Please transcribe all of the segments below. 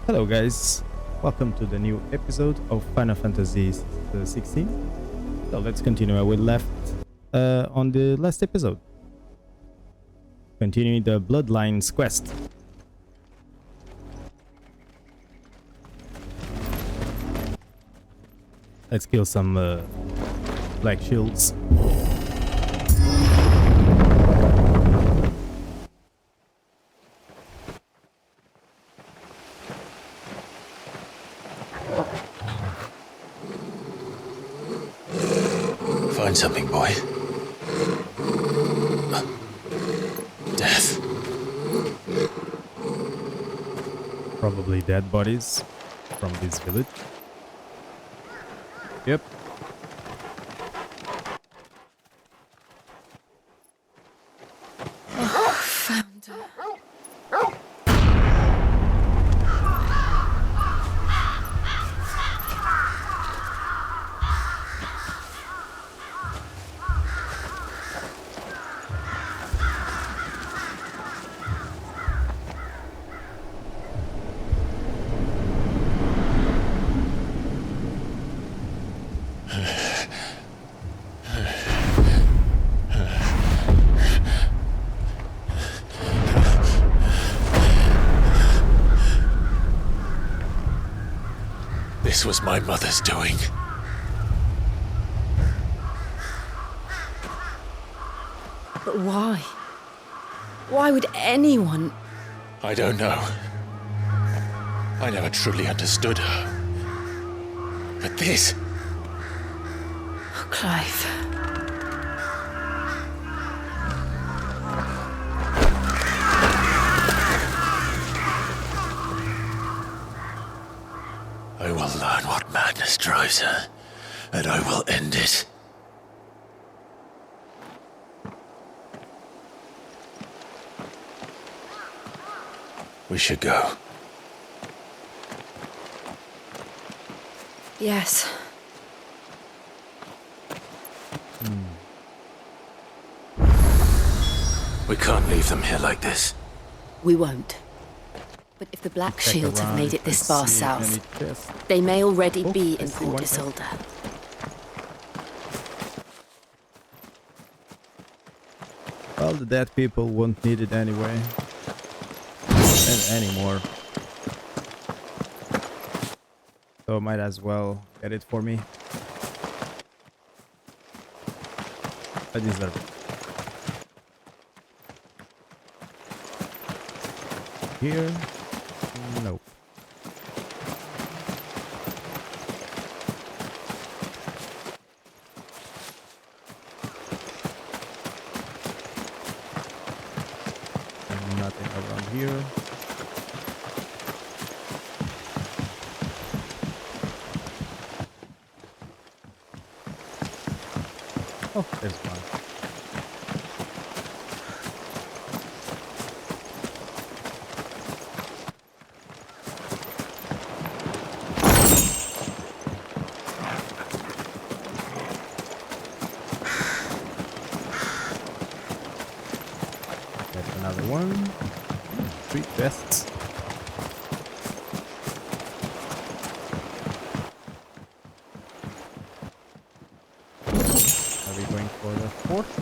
Hello guys, welcome to the new episode of Final Fantasy XVI. So let's continue where we left on the last episode. Continuing the Bloodlines quest. Let's kill some black shields. Find something, boy. Death. Probably dead bodies from this village. Yep. Found her. This was my mother's doing. But why? Why would anyone? I don't know. I never truly understood her. But this... Oh, Clive. I will learn what madness drives her, and I will end it. We should go. Yes. We can't leave them here like this. We won't. But if the Black Check Shields have around made it and this far see any south, chests. they may already Oh, be I in see Port one chest. Isolde. Well, the dead people won't need it anyway. Anymore. So might as well get it for me. I deserve it. Here? Nope. Nothing around here. Oh, there's one. There's another one. 3 chests. Are we going for the 4th?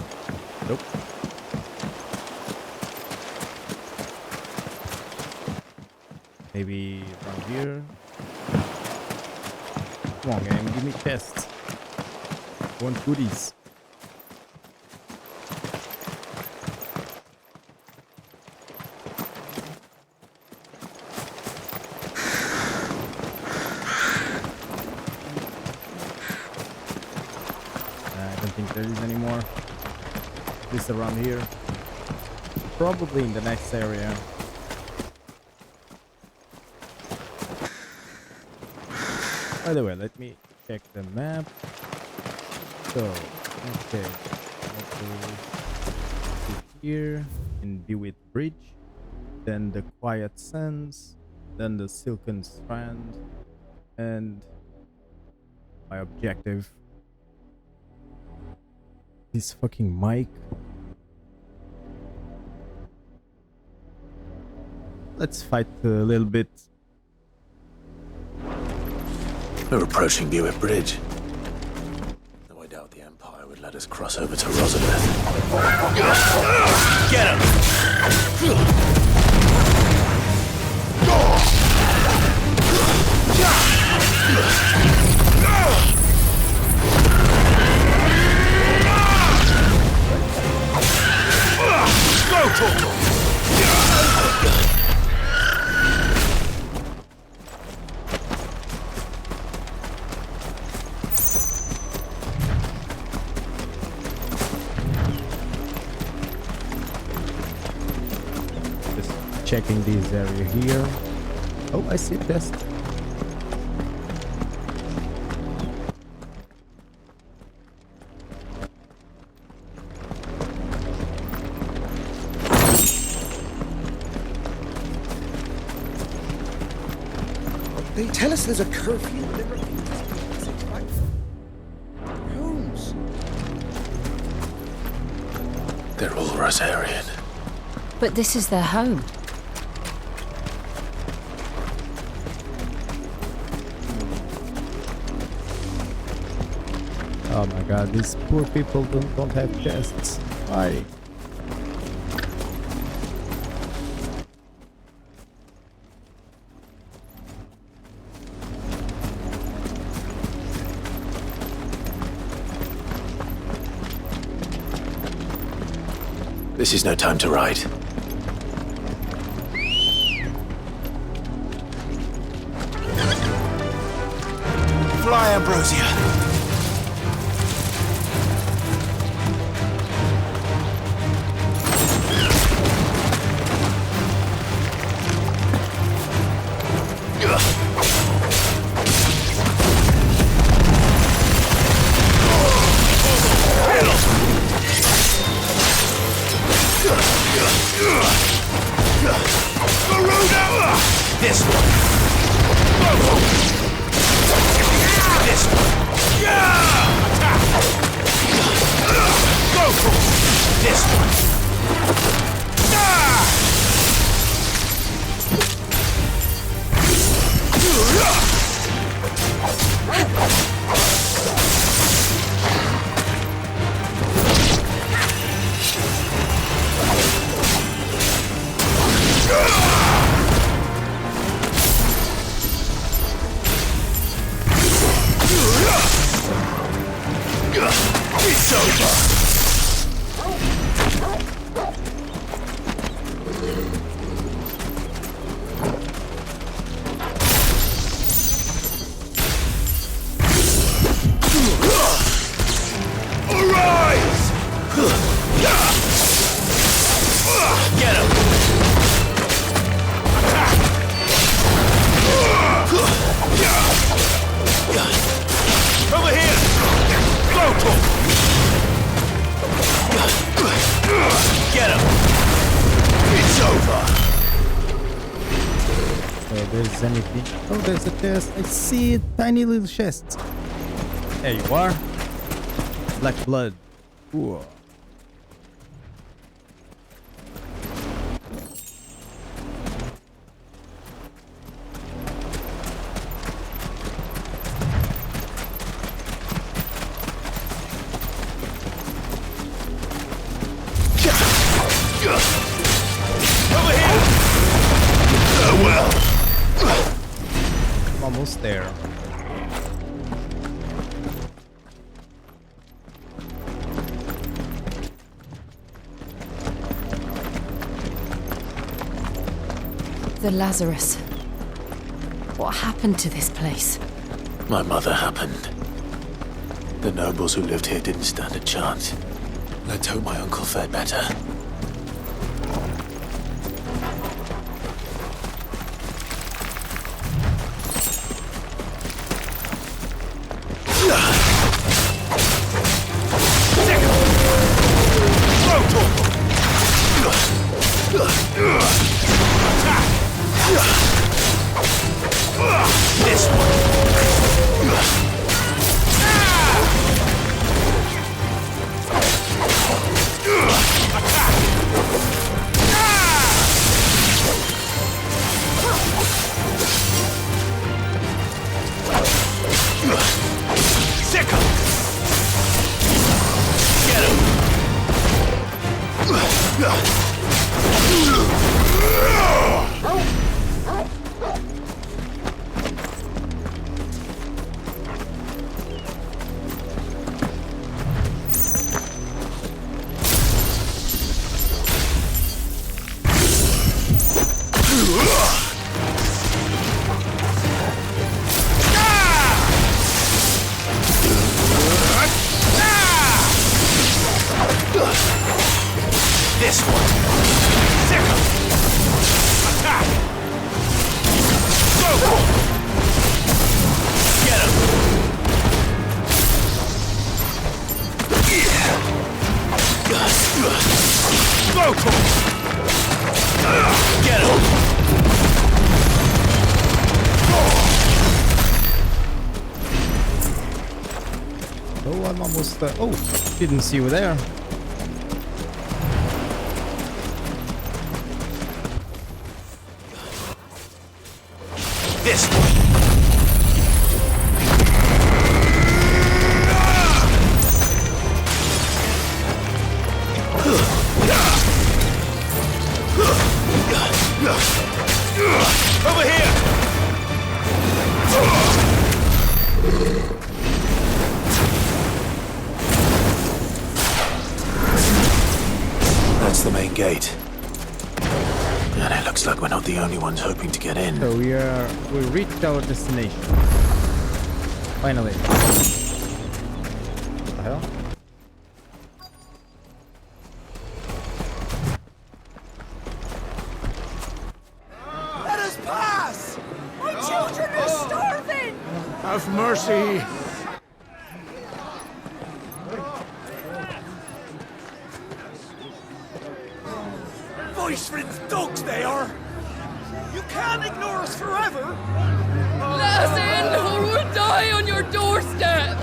Nope. Maybe around here. Come on, game, give me chests. I want goodies. I don't think there is any more. At least around here. Probably in the next area. By the way, let me check the map. So, okay. Let's go here in Dewitt Bridge. Then the Quiet Sands. Then the Silken Strand. And my objective. This fucking mic. Let's fight a little bit We're approaching Buick Bridge. Though I doubt the Empire would let us cross over to Rosalith. Get him! Just checking this area here. Oh, I see a chest. They tell us there's a curfew. Homes. They're all Rosarian. But this is their home. Oh my god, these poor people don't have chests. Why? This is no time to ride. Fly, Ambrosia! This one. This one. Attack. Go for this one. It's over! Arise! Get him! Attack! Over here! Go to him! Get him! It's over! There's anything. Oh, there's a chest. I see a tiny little chest. There you are. Black blood. Ooh. Over here! Farewell! I'm almost there. The Lazarus. What happened to this place? My mother happened. The nobles who lived here didn't stand a chance. Let's hope my uncle fared better. This one. Attack! Almost. Oh, didn't see you there. This. Over here. That's the main gate. And it looks like we're not the only ones hoping to get in. So we reached our destination. Finally. What the hell? Let us pass! My children are starving! Have mercy! Voice-ridden dogs they are! You can't ignore us forever! Let us in, or we'll die on your doorstep!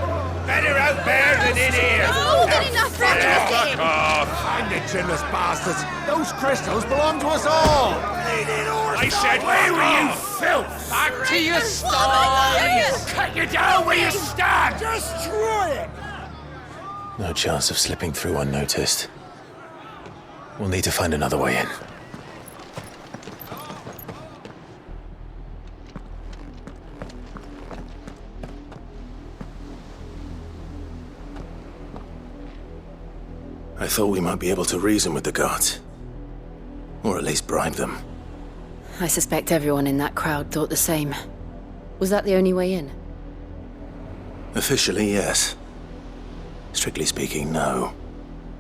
Better out there than in here! More than enough for Fuck off! I'm the chinless bastards! Those crystals belong to us all! I said, where were you, filth? Back to your stalls! Cut you down where you stand! Destroy it! No chance of slipping through unnoticed. We'll need to find another way in. I thought we might be able to reason with the guards. Or at least bribe them. I suspect everyone in that crowd thought the same. Was that the only way in? Officially, yes. Strictly speaking, no.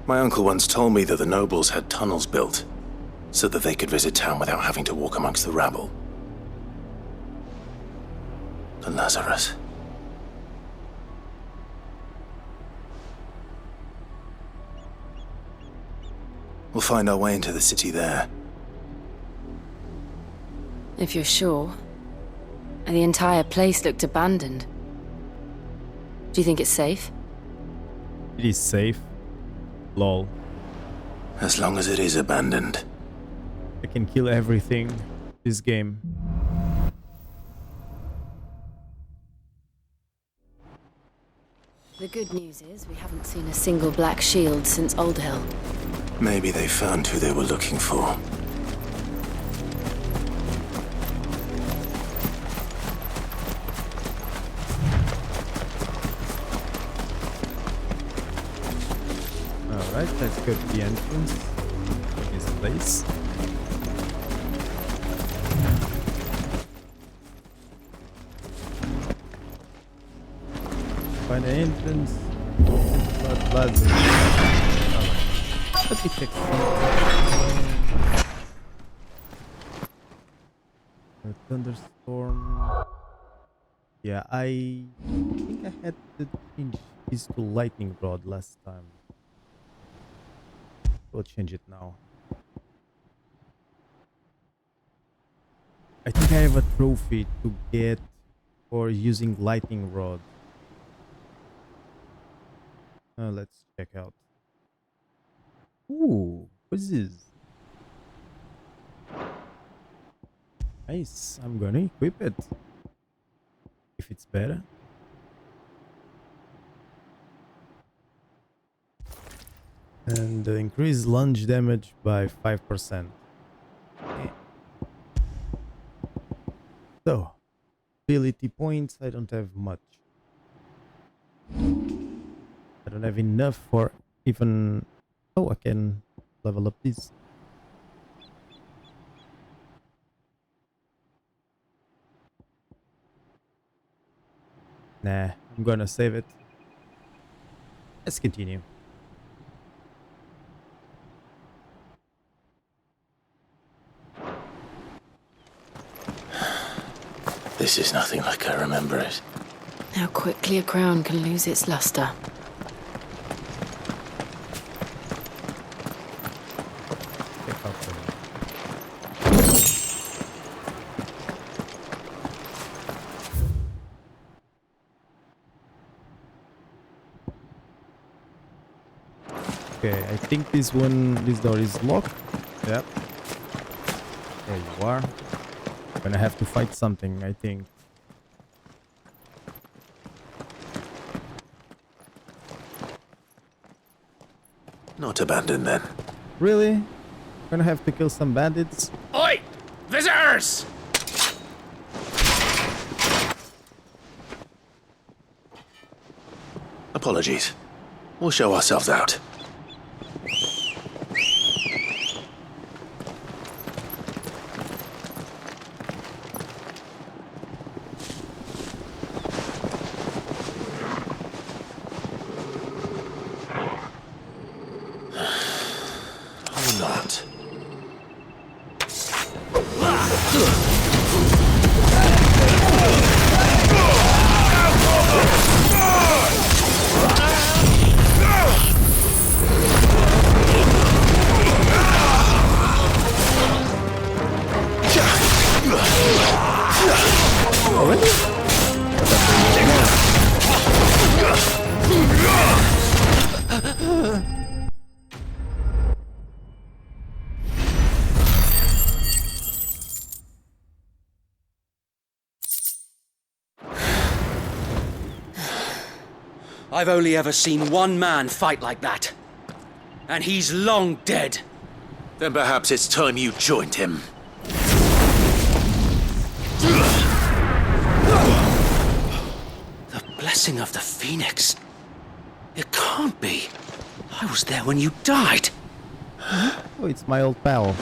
My uncle once told me that the nobles had tunnels built, so that they could visit town without having to walk amongst the rabble. The Lazarus. We'll find our way into the city there. If you're sure. The entire place looked abandoned. Do you think it's safe? It is safe. Lol. As long as it is abandoned. I can kill everything. This game. The good news is we haven't seen a single black shield since Old Hill. Maybe they found who they were looking for. Alright, let's go to the entrance of this place. Find the entrance. Plaza. Let me check. A thunderstorm. Yeah, I think I had to change this to lightning rod last time. We'll change it now. I think I have a trophy to get for using lightning rod. Let's check out. Ooh, what's this? Nice. I'm gonna equip it. If it's better. And increase lunge damage by 5%. Okay. So, ability points, I don't have much. I don't have enough for even... Oh, I can level up this. Nah, I'm gonna save it. Let's continue. This is nothing like I remember it. How quickly a crown can lose its luster. Check out the... Okay, I think this door is locked. Yep. There you are. Gonna have to fight something, I think. Not abandoned then. Really? Gonna have to kill some bandits? Oi! Visitors! Apologies. We'll show ourselves out. Or not. I've only ever seen one man fight like that. And he's long dead. Then perhaps it's time you joined him. The blessing of the Phoenix. It can't be. I was there when you died. Oh, it's my old pal.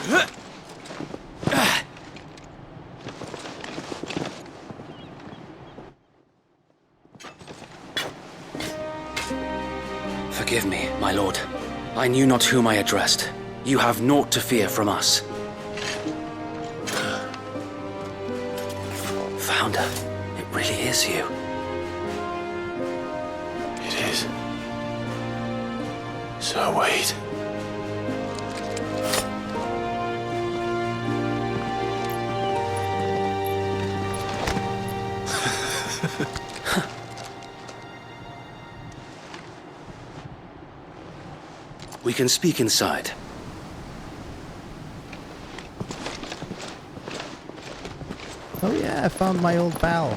Forgive me, my lord. I knew not whom I addressed. You have naught to fear from us. Founder, it really is you. It is. So wait. We can speak inside. Oh yeah, I found my old pal.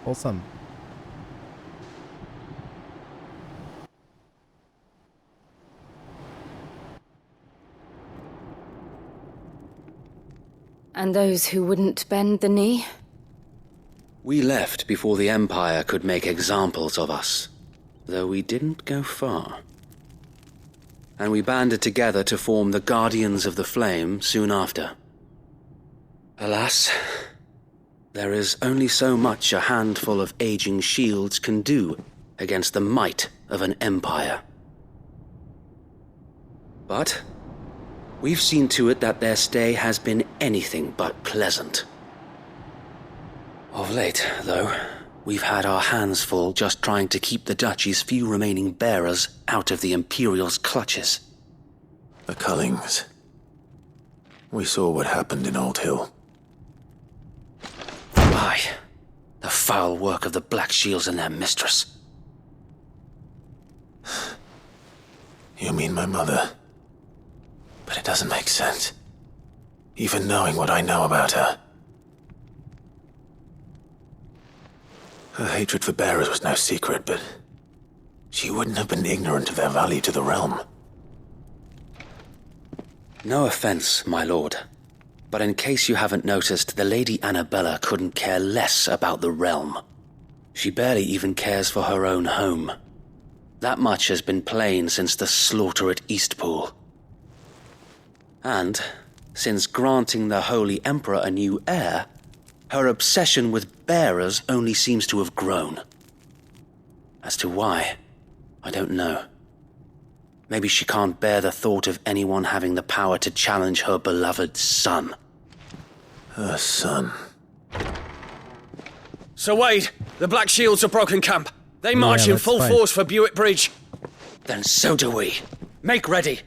Awesome. And those who wouldn't bend the knee? We left before the Empire could make examples of us, though we didn't go far. And we banded together to form the Guardians of the Flame soon after. Alas, there is only so much a handful of aging shields can do against the might of an empire. But we've seen to it that their stay has been anything but pleasant. Of late, though, we've had our hands full just trying to keep the Duchy's few remaining bearers out of the Imperial's clutches. The Cullings. We saw what happened in Old Hill. Aye, the foul work of the Black Shields and their mistress. You mean my mother? But it doesn't make sense. Even knowing what I know about her. Her hatred for bearers was no secret, but she wouldn't have been ignorant of their value to the realm. No offense, my lord, but in case you haven't noticed, the Lady Annabella couldn't care less about the realm. She barely even cares for her own home. That much has been plain since the slaughter at Eastpool. And, since granting the Holy Emperor a new heir, her obsession with bearers only seems to have grown. As to why, I don't know. Maybe she can't bear the thought of anyone having the power to challenge her beloved son. Her son. So Wade, the Black Shields have broken camp. They march in full force for Buick Bridge. Then so do we. Make ready.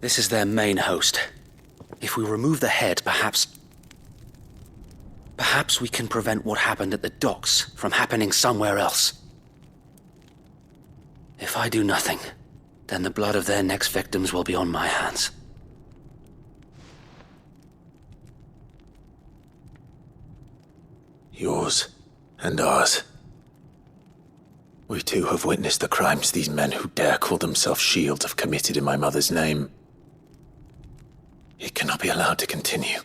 This is their main host. If we remove the head, perhaps... Perhaps we can prevent what happened at the docks from happening somewhere else. If I do nothing, then the blood of their next victims will be on my hands. Yours and ours. We too have witnessed the crimes these men who dare call themselves shields have committed in my mother's name. It cannot be allowed to continue.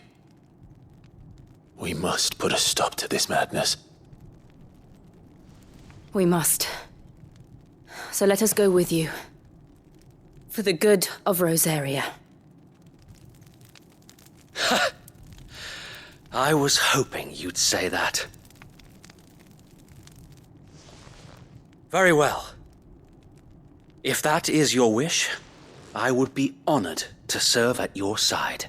We must put a stop to this madness. We must. So let us go with you. For the good of Rosaria. I was hoping you'd say that. Very well. If that is your wish, I would be honored to serve at your side.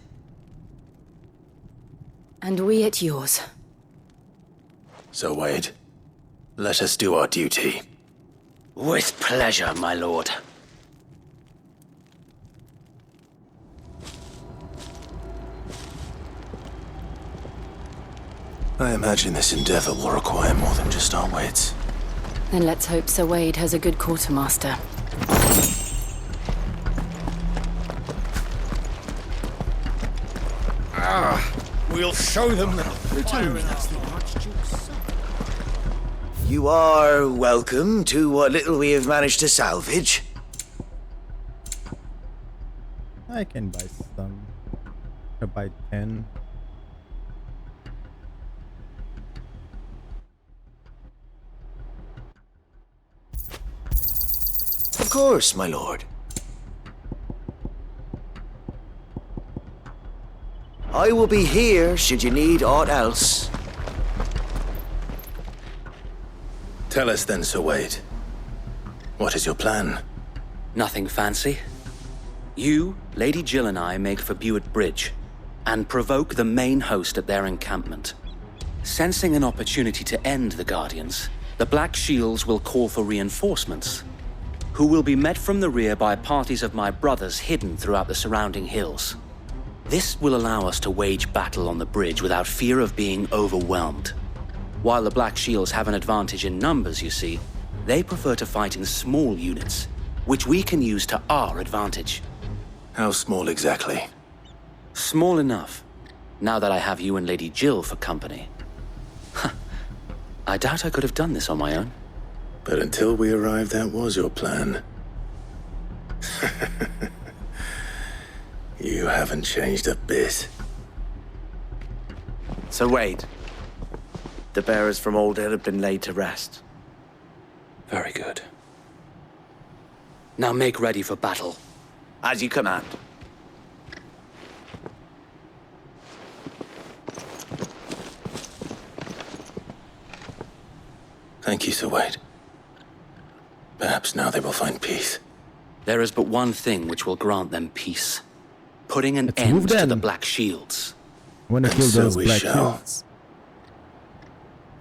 And we at yours. So, Wade, let us do our duty. With pleasure, my lord. I imagine this endeavor will require more than just our wits. Then let's hope Sir Wade has a good quartermaster. We'll show them that You are welcome to what little we have managed to salvage. I can buy some. I buy 10. Of course, my lord. I will be here should you need aught else. Tell us then, Sir Wade. What is your plan? Nothing fancy. You, Lady Jill and I make for Buett Bridge and provoke the main host at their encampment. Sensing an opportunity to end the Guardians, the Black Shields will call for reinforcements, who will be met from the rear by parties of my brothers hidden throughout the surrounding hills. This will allow us to wage battle on the bridge without fear of being overwhelmed. While the Black Shields have an advantage in numbers, you see, they prefer to fight in small units, which we can use to our advantage. How small exactly? Small enough, now that I have you and Lady Jill for company. I doubt I could have done this on my own. But until we arrived, that was your plan. You haven't changed a bit. Sir Wade, the bearers from Old Hill have been laid to rest. Very good. Now make ready for battle. As you command. Thank you, Sir Wade. Perhaps now they will find peace. There is but one thing which will grant them peace. Putting an Let's end move to then. the Black Shields. I want to And kill so those we black shall. shields.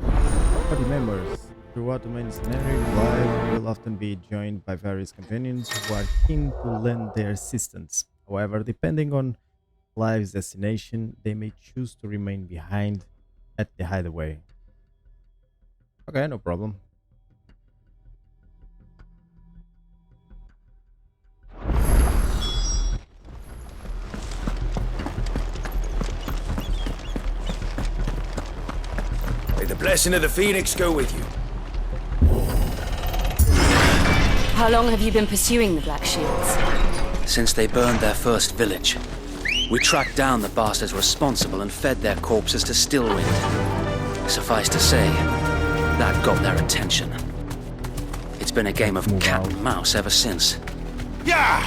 Party members. Throughout the main scenario, Clive will often be joined by various companions who are keen to lend their assistance. However, depending on Clive's destination, they may choose to remain behind at the hideaway. Okay, no problem. May the blessing of the Phoenix go with you. How long have you been pursuing the Black Shields? Since they burned their first village, we tracked down the bastards responsible and fed their corpses to Stillwind. Suffice to say, that got their attention. It's been a game of cat and mouse ever since. Yeah!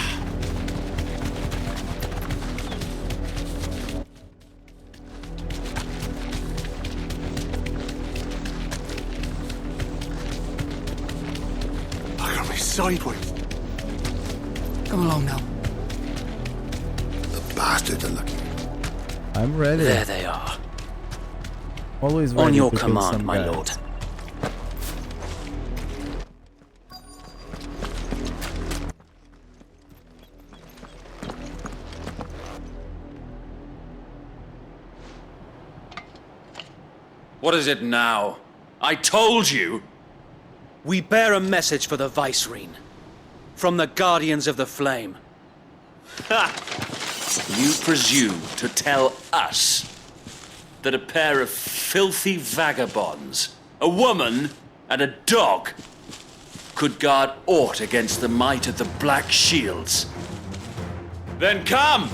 Look at me sideways. Come along now. The bastards are looking. I'm ready. There they are. Always ready On your to kill command, some my guys. lord. What is it now? I told you! We bear a message for the Vicereine. From the Guardians of the Flame. Ha! You presume to tell us that a pair of filthy vagabonds, a woman and a dog, could guard aught against the might of the Black Shields? Then come!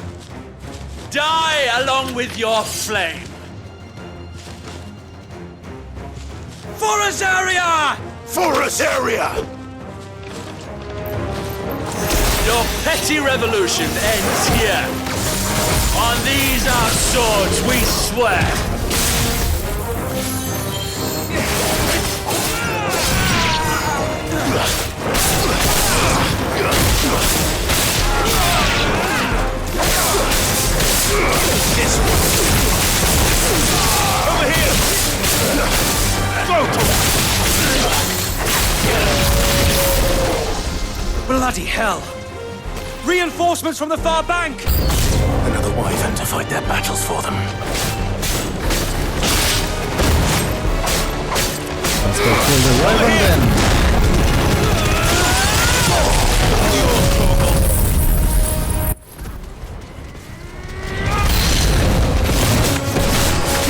Die along with your flame! For Azaria! For Azaria! Your petty revolution ends here. On these our swords we swear. Over here! Bloody hell! Reinforcements from the far bank! Another wyvern to fight their battles for them. Let's go kill the wyvern then.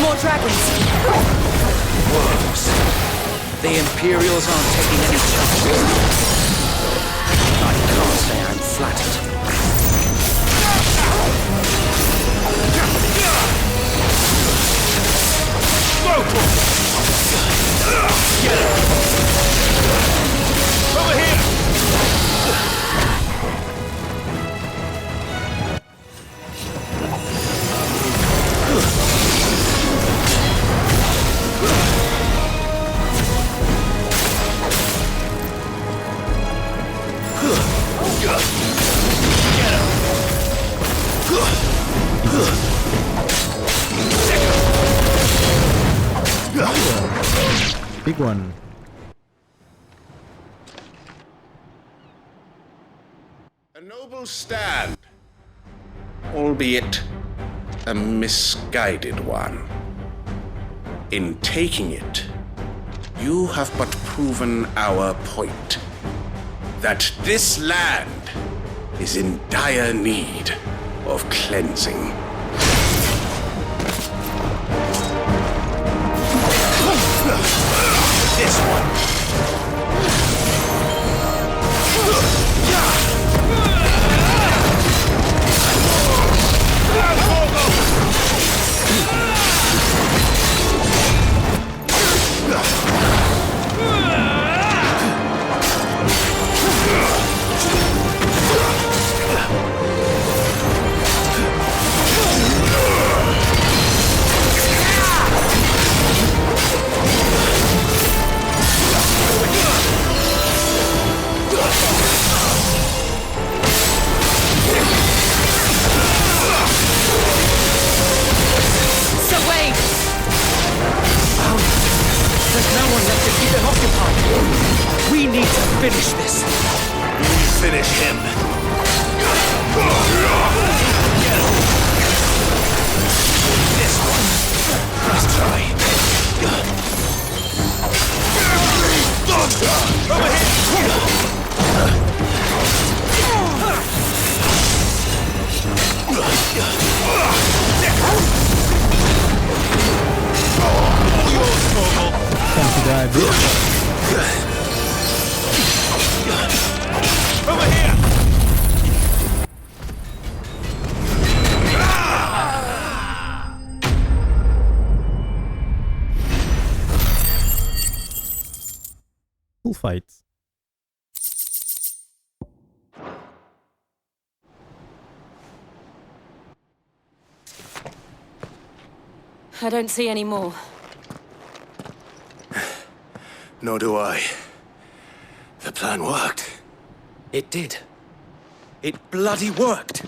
More dragons. Worms. The Imperials aren't taking any chances. I can't say I'm flattered. Over here! Big one. A noble stand, albeit a misguided one. In taking it, you have but proven our point, that this land is in dire need of cleansing. This one. Finish this. We finish him. This one. Nice try. Over Time to die, bitch. Over here! Full fight. I don't see any more. Nor do I. The plan worked. It did. It bloody worked.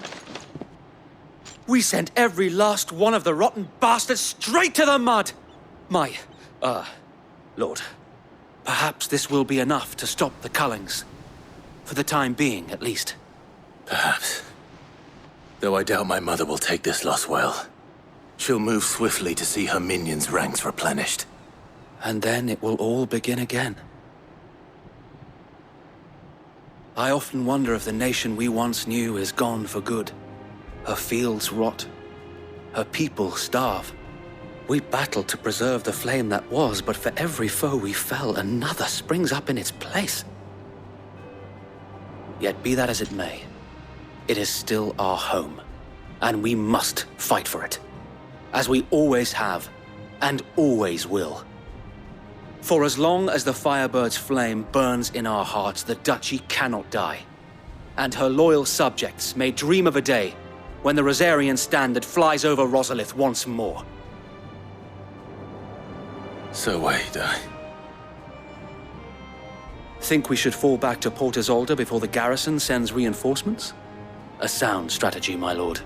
We sent every last one of the rotten bastards straight to the mud! Lord, perhaps this will be enough to stop the Cullings. For the time being, at least. Perhaps. Though I doubt my mother will take this loss well. She'll move swiftly to see her minions' ranks replenished. And then it will all begin again. I often wonder if the nation we once knew is gone for good. Her fields rot. Her people starve. We battled to preserve the flame that was, but for every foe we fell, another springs up in its place. Yet be that as it may, it is still our home, and we must fight for it, as we always have, and always will. For as long as the Firebird's flame burns in our hearts, the Duchy cannot die, and her loyal subjects may dream of a day when the Rosarian standard flies over Rosalith once more. So wait, Think we should fall back to Port Isolde before the garrison sends reinforcements? A sound strategy, my lord.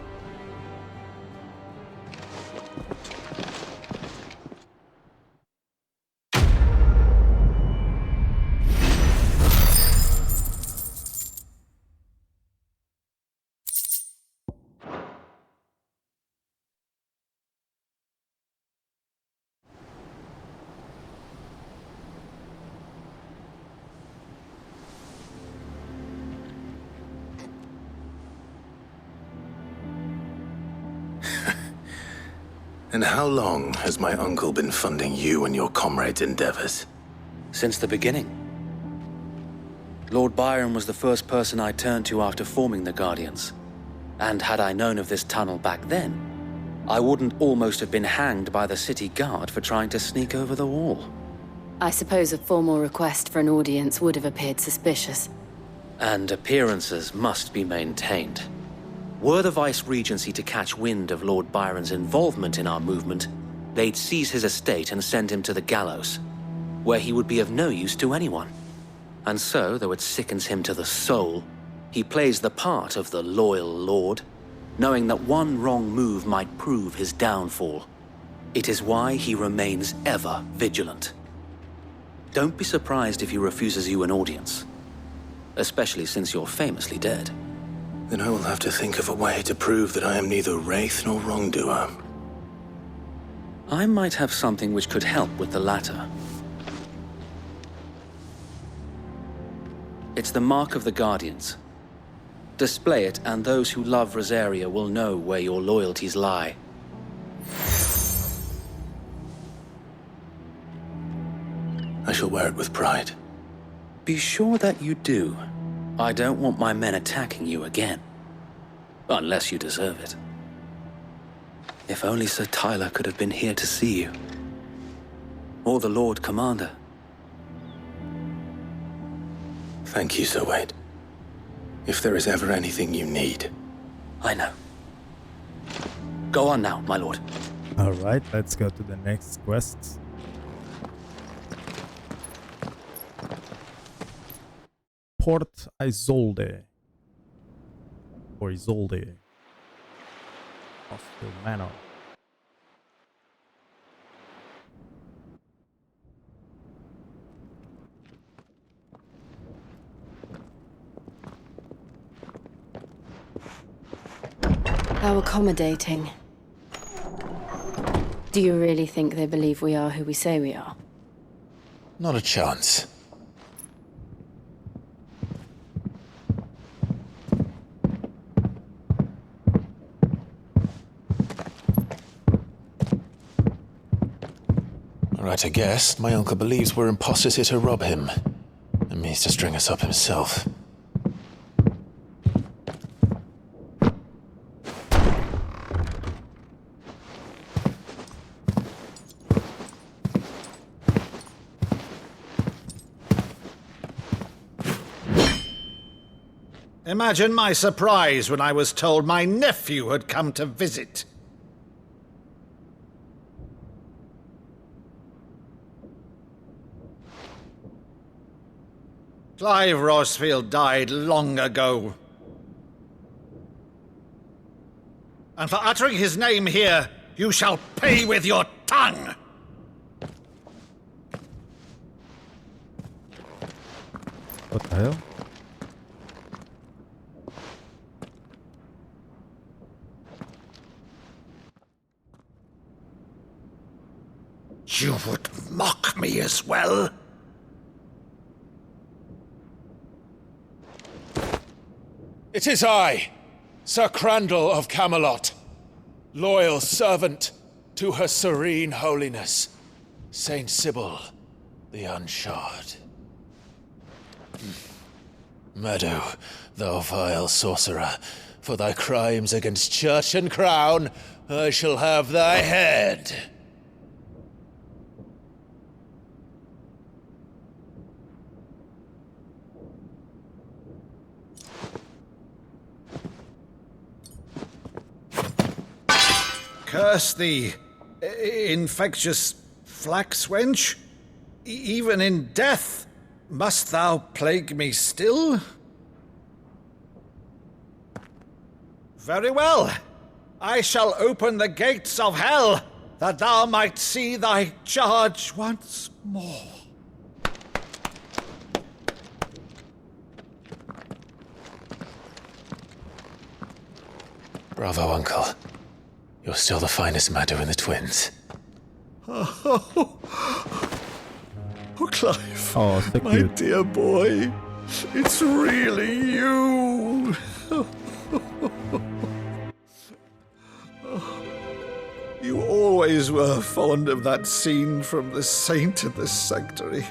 And how long has my uncle been funding you and your comrades' endeavors? Since the beginning. Lord Byron was the first person I turned to after forming the Guardians. And had I known of this tunnel back then, I wouldn't almost have been hanged by the city guard for trying to sneak over the wall. I suppose a formal request for an audience would have appeared suspicious. And appearances must be maintained. Were the Vice-Regency to catch wind of Lord Byron's involvement in our movement, they'd seize his estate and send him to the gallows, where he would be of no use to anyone. And so, though it sickens him to the soul, he plays the part of the loyal lord, knowing that one wrong move might prove his downfall. It is why he remains ever vigilant. Don't be surprised if he refuses you an audience, especially since you're famously dead. Then I will have to think of a way to prove that I am neither wraith nor wrongdoer. I might have something which could help with the latter. It's the mark of the Guardians. Display it, and those who love Rosaria will know where your loyalties lie. I shall wear it with pride. Be sure that you do. I don't want my men attacking you again. Unless you deserve it. If only Sir Tyler could have been here to see you. Or the Lord Commander. Thank you, Sir Wade. If there is ever anything you need. I know. Go on now, my lord. Alright, let's go to the next quest. Port Isolde. Or Isolde. Hostile Manor. How accommodating. Do you really think they believe we are who we say we are? Not a chance. Right, I guess. My uncle believes we're imposters here to rob him. And means to string us up himself. Imagine my surprise when I was told my nephew had come to visit. Clive Rosfield died long ago. And for uttering his name here, you shall pay with your tongue! What the hell? You would mock me as well? It is I, Sir Crandall of Camelot, loyal servant to Her Serene Holiness, Saint Sybil the Unshod. Meadow, thou vile sorcerer, for thy crimes against church and crown, I shall have thy head. Curse thee, infectious flax wench. Even in death, must thou plague me still? Very well. I shall open the gates of hell, that thou might see thy charge once more. Bravo, Uncle. You're still the finest Maddo in the twins. Oh, Clive. Oh, so my cute. dear boy. It's really you. You always were fond of that scene from The Saint of the Sanctuary.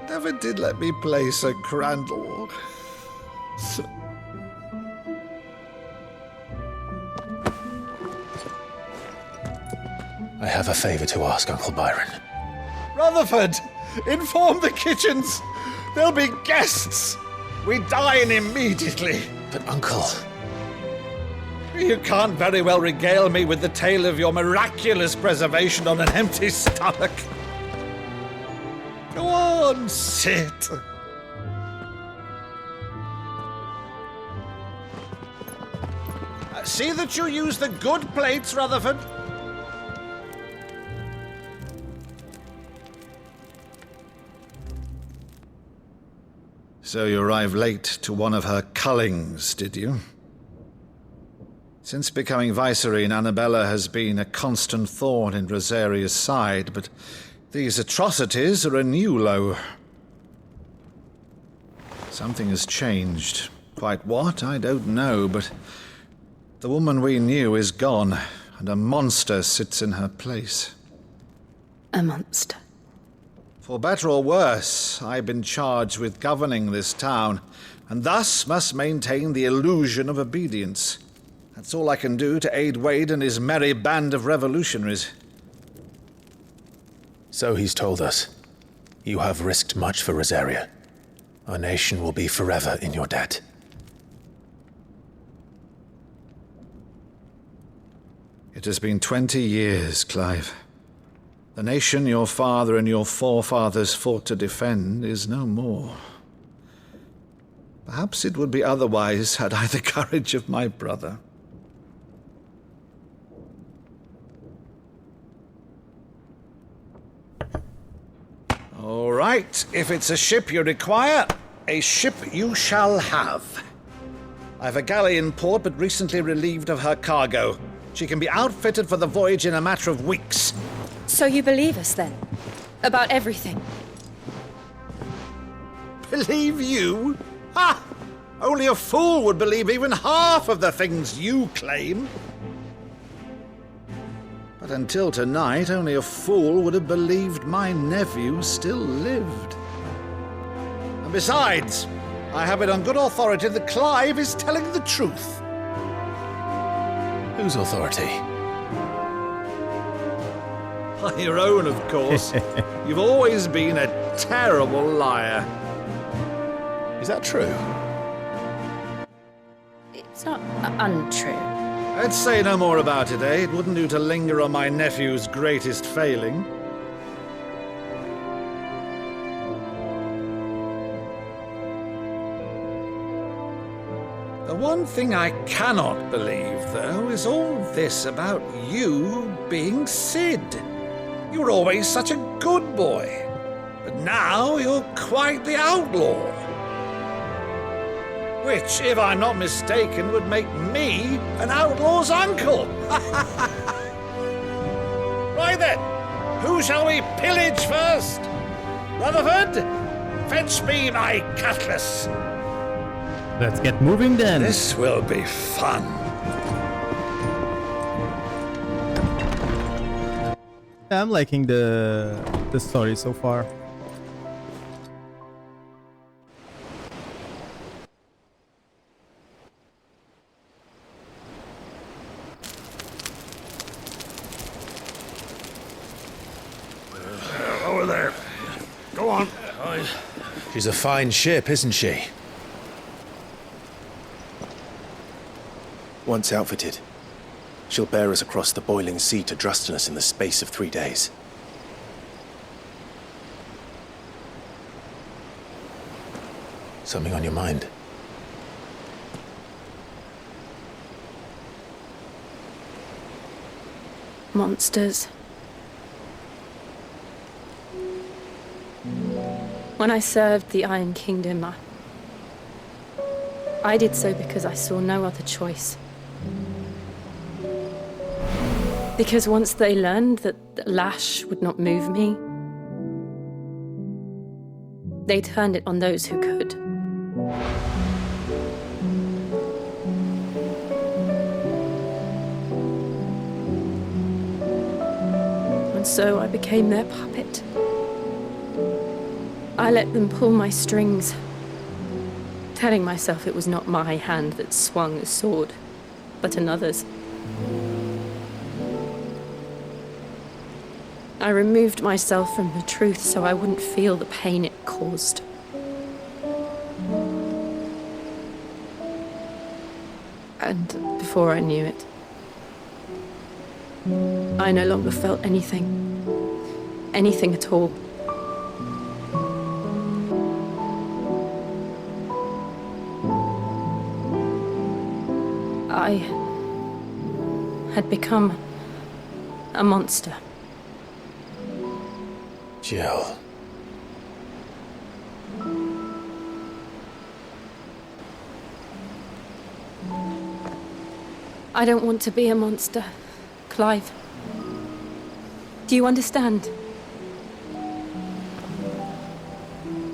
Never did let me play Sir Crandall. I have a favor to ask, Uncle Byron. Rutherford, inform the kitchens. There'll be guests. We dine immediately. But, Uncle... You can't very well regale me with the tale of your miraculous preservation on an empty stomach. Go on, sit. See that you use the good plates, Rutherford. So you arrived late to one of her cullings, did you? Since becoming Vicereine, Annabella has been a constant thorn in Rosaria's side, but these atrocities are a new low. Something has changed. Quite what, I don't know, but the woman we knew is gone, and a monster sits in her place. A monster. For better or worse, I've been charged with governing this town, and thus must maintain the illusion of obedience. That's all I can do to aid Wade and his merry band of revolutionaries. So he's told us. You have risked much for Rosaria. Our nation will be forever in your debt. It has been 20 years, Clive. The nation your father and your forefathers fought to defend is no more. Perhaps it would be otherwise had I the courage of my brother. All right, if it's a ship you require, a ship you shall have. I've a galley in port, but recently relieved of her cargo. She can be outfitted for the voyage in a matter of weeks. So you believe us, then? About everything? Believe you? Ha! Only a fool would believe even half of the things you claim. But until tonight, only a fool would have believed my nephew still lived. And besides, I have it on good authority that Clive is telling the truth. Whose authority? On your own, of course. You've always been a terrible liar. Is that true? It's not untrue. Let's say no more about it, eh? It wouldn't do to linger on my nephew's greatest failing. The one thing I cannot believe, though, is all this about you being Sid. You were always such a good boy, but now you're quite the outlaw. Which, if I'm not mistaken, would make me an outlaw's uncle. Right then, Who shall we pillage first? Rutherford, fetch me my cutlass. Let's get moving then. This will be fun. I'm liking the story so far. Over there. Go on. She's a fine ship, isn't she? Once outfitted, she'll bear us across the boiling sea to Drustinus in the space of 3 days. Something on your mind? Monsters. When I served the Iron Kingdom, I did so because I saw no other choice. Because once they learned that the lash would not move me, they turned it on those who could. And so I became their puppet. I let them pull my strings, telling myself it was not my hand that swung the sword, but another's. I removed myself from the truth so I wouldn't feel the pain it caused. And before I knew it, I no longer felt anything. Anything at all. I had become a monster. Jill. I don't want to be a monster, Clive. Do you understand?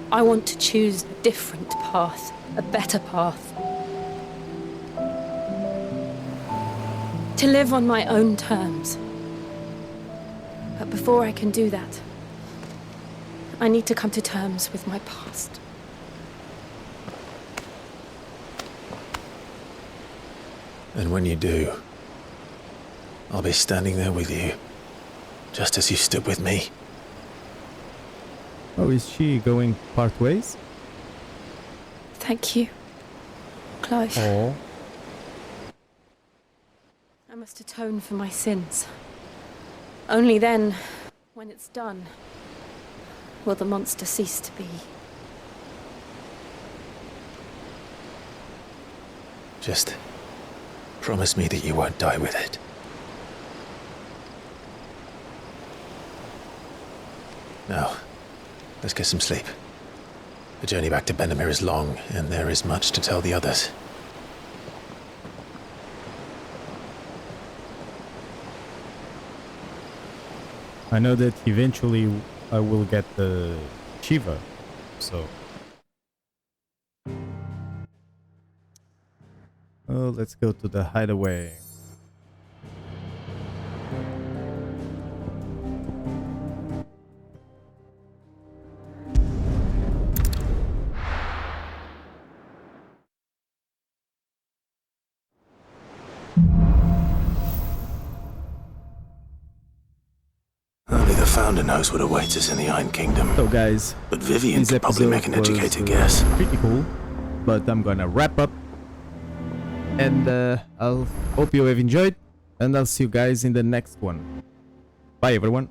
I want to choose a different path, a better path. To live on my own terms. But before I can do that, I need to come to terms with my past. And when you do, I'll be standing there with you, just as you stood with me. Oh, is she going part ways? Thank you, Clive. Oh. I must atone for my sins. Only then, when it's done, will the monster cease to be. Just promise me that you won't die with it. Now, let's get some sleep. The journey back to Benamir is long, and there is much to tell the others. I know that eventually I will get the Shiva, so... Oh, let's go to the hideaway. Only the Founder knows what awaits us in the Iron Kingdom. So guys, But Vivian this could probably episode make an educated was, guess. pretty cool, but I'm gonna wrap up. And I'll hope you have enjoyed, and I'll see you guys in the next one. Bye everyone.